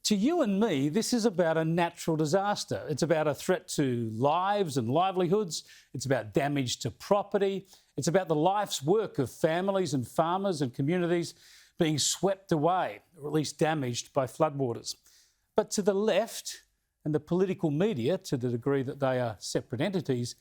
To you and me, this is about a natural disaster. It's about a threat to lives and livelihoods. It's about damage to property. It's about the life's work of families and farmers and communities being swept away, or at least damaged by floodwaters. But to the left and the political media, to the degree that they are separate entities,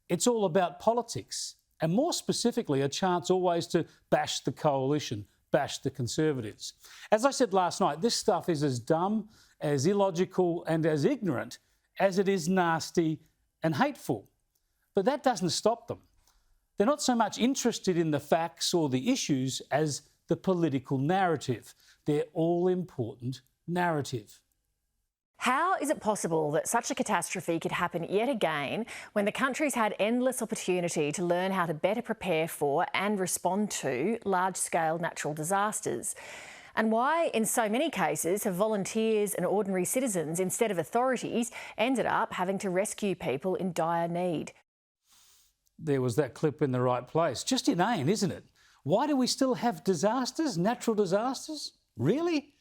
it's all about politics, and more specifically, a chance always to bash the coalition, bash the Conservatives. As I said last night, this stuff is as dumb, as illogical and as ignorant as it is nasty and hateful. But that doesn't stop them. They're not so much interested in the facts or the issues as the political narrative, their all-important narrative. How is it possible that such a catastrophe could happen yet again when the country's had endless opportunity to learn how to better prepare for and respond to large-scale natural disasters? And why, in so many cases, have volunteers and ordinary citizens, instead of authorities, ended up having to rescue people in dire need? There was that clip in the right place. Just inane, isn't it? Why do we still have disasters, natural disasters? Really?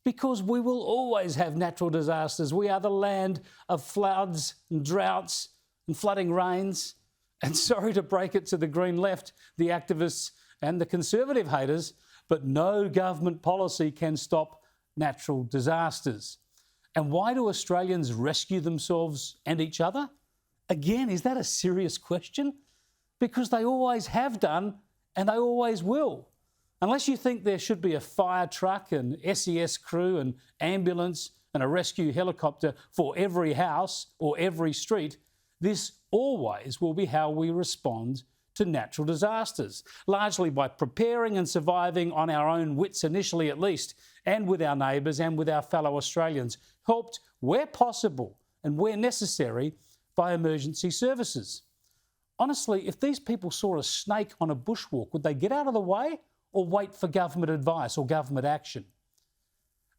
Because we will always have natural disasters. We are the land of floods and droughts and flooding rains. And sorry to break it to the Green left, the activists and the Conservative haters, but no government policy can stop natural disasters. And why do Australians rescue themselves and each other? Again, is that a serious question? Because they always have done and they always will. Unless you think there should be a fire truck, an SES crew, an ambulance and a rescue helicopter for every house or every street, this always will be how we respond to natural disasters, largely by preparing and surviving on our own wits initially at least, and with our neighbours and with our fellow Australians, helped where possible and where necessary by emergency services. Honestly, if these people saw a snake on a bushwalk, would they get out of the way or wait for government advice or government action?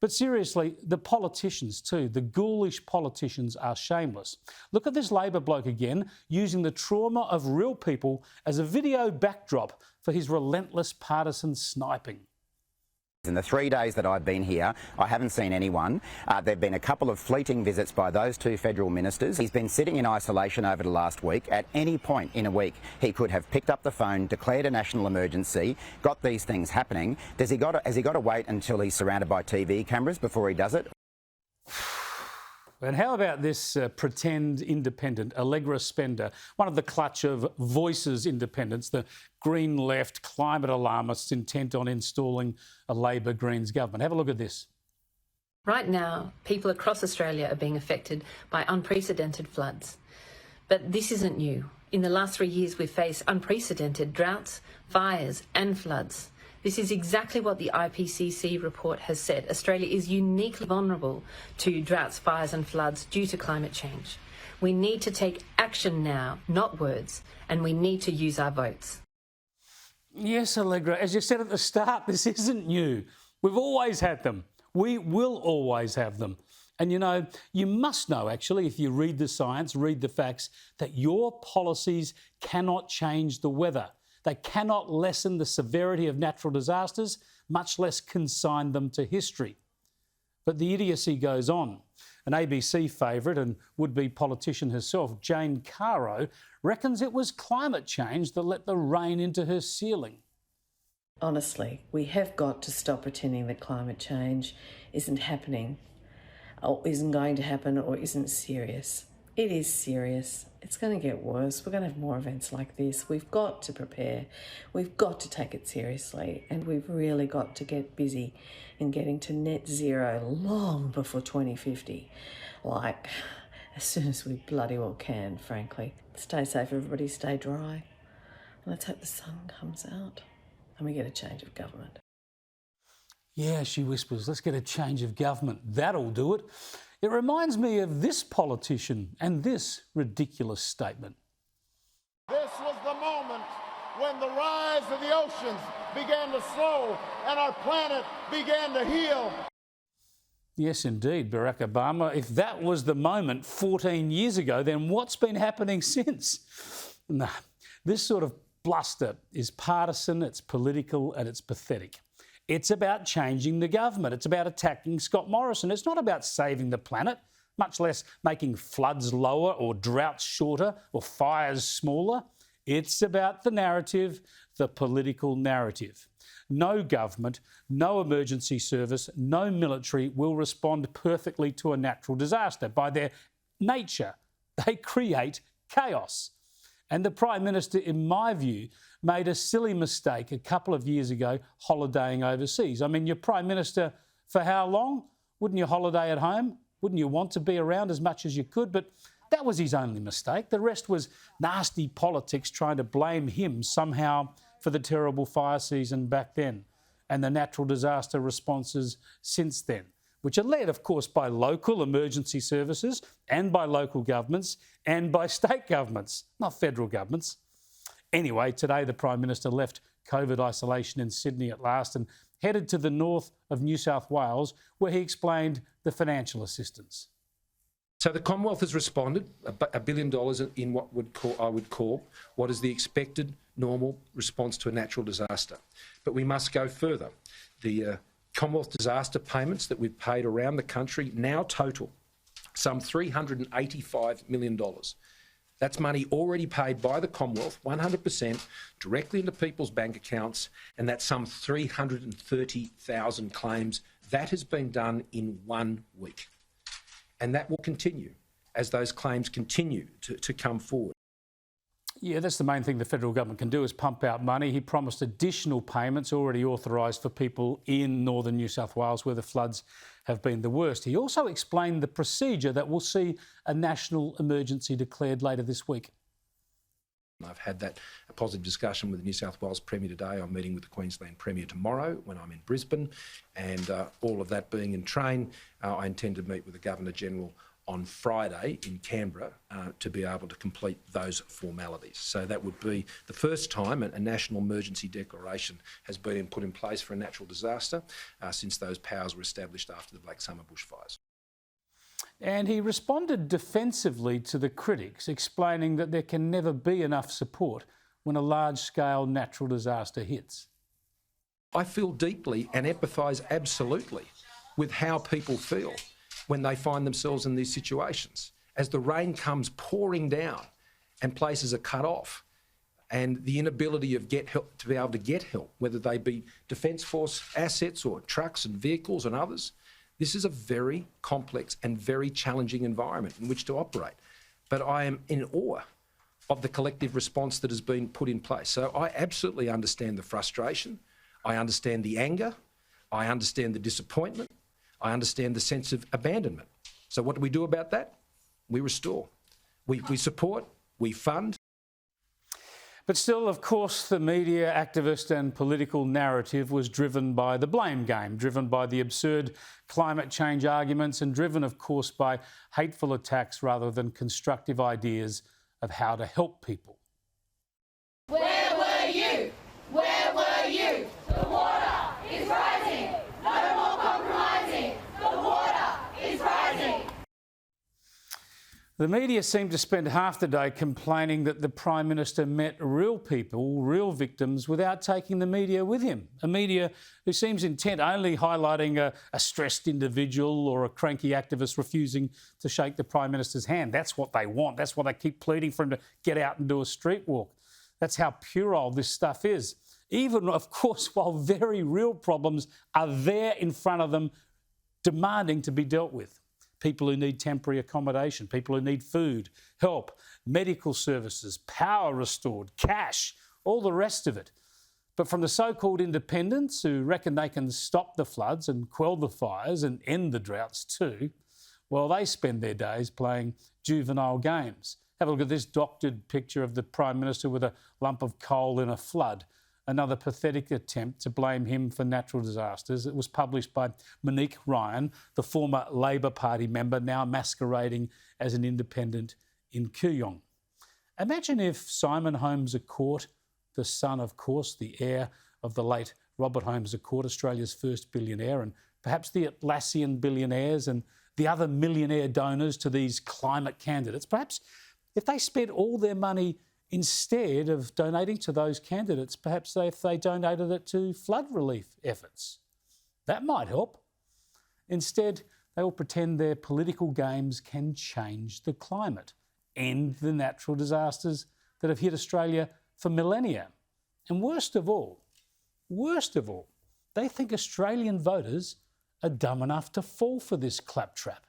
But seriously, the politicians too, the ghoulish politicians are shameless. Look at this Labor bloke again, using the trauma of real people as a video backdrop for his relentless partisan sniping. In the 3 days that I've been here, I haven't seen anyone. There have been a couple of fleeting visits by those two federal ministers. He's been sitting in isolation over the last week. At any point in a week, he could have picked up the phone, declared a national emergency, got these things happening. Has he got to wait until he's surrounded by TV cameras before he does it? And how about this pretend independent, Allegra spender, one of the clutch of Voices independents, the Green left climate alarmists intent on installing a Labor Greens government? Have a look at this. Right now, people across Australia are being affected by unprecedented floods. But this isn't new. In the last 3 years, we've faced unprecedented droughts, fires and floods. This is exactly what the IPCC report has said. Australia is uniquely vulnerable to droughts, fires and floods due to climate change. We need to take action now, not words, and we need to use our votes. Yes, Allegra, as you said at the start, this isn't new. We've always had them. We will always have them. And you know, you must know actually, if you read the science, read the facts, that your policies cannot change the weather. They cannot lessen the severity of natural disasters, much less consign them to history. But the idiocy goes on. An ABC favourite and would-be politician herself, Jane Caro, reckons it was climate change that let the rain into her ceiling. Honestly, we have got to stop pretending that climate change isn't happening or isn't going to happen or isn't serious. It is serious. It's going to get worse. We're going to have more events like this. We've got to prepare. We've got to take it seriously. And we've really got to get busy in getting to net zero long before 2050. Like, as soon as we bloody well can, frankly. Stay safe, everybody. Stay dry. Let's hope the sun comes out and we get a change of government. Yeah, she whispers, let's get a change of government. That'll do it. It reminds me of this politician and this ridiculous statement. This was the moment when the rise of the oceans began to slow and our planet began to heal. Yes, indeed, Barack Obama. If that was the moment 14 years ago, then what's been happening since? Nah, this sort of bluster is partisan, it's political and it's pathetic. It's about changing the government. It's about attacking Scott Morrison. It's not about saving the planet, much less making floods lower or droughts shorter or fires smaller. It's about the narrative, the political narrative. No government, no emergency service, no military will respond perfectly to a natural disaster. By their nature, they create chaos. And the Prime Minister, in my view, made a silly mistake a couple of years ago holidaying overseas. I mean, you're Prime Minister for how long? Wouldn't you holiday at home? Wouldn't you want to be around as much as you could? But that was his only mistake. The rest was nasty politics trying to blame him somehow for the terrible fire season back then and the natural disaster responses since then, which are led, of course, by local emergency services and by local governments and by state governments, not federal governments. Anyway, today the Prime Minister left COVID isolation in Sydney at last and headed to the north of New South Wales, where he explained the financial assistance. So the Commonwealth has responded, $1 billion in what I would call what is the expected normal response to a natural disaster. But we must go further. The Commonwealth disaster payments that we've paid around the country now total some $385 million. That's money already paid by the Commonwealth, 100%, directly into people's bank accounts, and that's some 330,000 claims. That has been done in 1 week. And that will continue as those claims continue to come forward. Yeah, that's the main thing the federal government can do is pump out money. He promised additional payments already authorised for people in northern New South Wales where the floods have been the worst. He also explained the procedure that will see a national emergency declared later this week. I've had a positive discussion with the New South Wales Premier today. I'm meeting with the Queensland Premier tomorrow when I'm in Brisbane. And all of that being in train, I intend to meet with the Governor-General on Friday in Canberra to be able to complete those formalities. So that would be the first time a national emergency declaration has been put in place for a natural disaster since those powers were established after the Black Summer bushfires. And he responded defensively to the critics, explaining that there can never be enough support when a large-scale natural disaster hits. I feel deeply and empathise absolutely with how people feel when they find themselves in these situations. As the rain comes pouring down and places are cut off, and the inability of to be able to get help, whether they be Defence Force assets or trucks and vehicles and others, this is a very complex and very challenging environment in which to operate. But I am in awe of the collective response that has been put in place. So I absolutely understand the frustration. I understand the anger. I understand the disappointment. I understand the sense of abandonment. So what do we do about that? We restore. We support. We fund. But still, of course, the media, activist and political narrative was driven by the blame game, driven by the absurd climate change arguments and driven, of course, by hateful attacks rather than constructive ideas of how to help people. Where were you? Where were you? The water is rising. No more compromising. The water is rising. The media seemed to spend half the day complaining that the Prime Minister met real people, real victims, without taking the media with him. A media who seems intent only highlighting a stressed individual or a cranky activist refusing to shake the Prime Minister's hand. That's what they want. That's why they keep pleading for him to get out and do a street walk. That's how puerile this stuff is. Even, of course, while very real problems are there in front of them demanding to be dealt with. People who need temporary accommodation, people who need food, help, medical services, power restored, cash, all the rest of it. But from the so-called independents who reckon they can stop the floods and quell the fires and end the droughts too, well, they spend their days playing juvenile games. Have a look at this doctored picture of the Prime Minister with a lump of coal in a flood. Another pathetic attempt to blame him for natural disasters. It was published by Monique Ryan, the former Labor Party member, now masquerading as an independent in Kooyong. Imagine if Simon Holmes à Court, the son, of course, the heir of the late Robert Holmes à Court, Australia's first billionaire, and perhaps the Atlassian billionaires and the other millionaire donors to these climate candidates, perhaps if they spent all their money instead of donating to those candidates, perhaps if they donated it to flood relief efforts. That might help. Instead, they will pretend their political games can change the climate, end the natural disasters that have hit Australia for millennia. And worst of all, they think Australian voters are dumb enough to fall for this claptrap.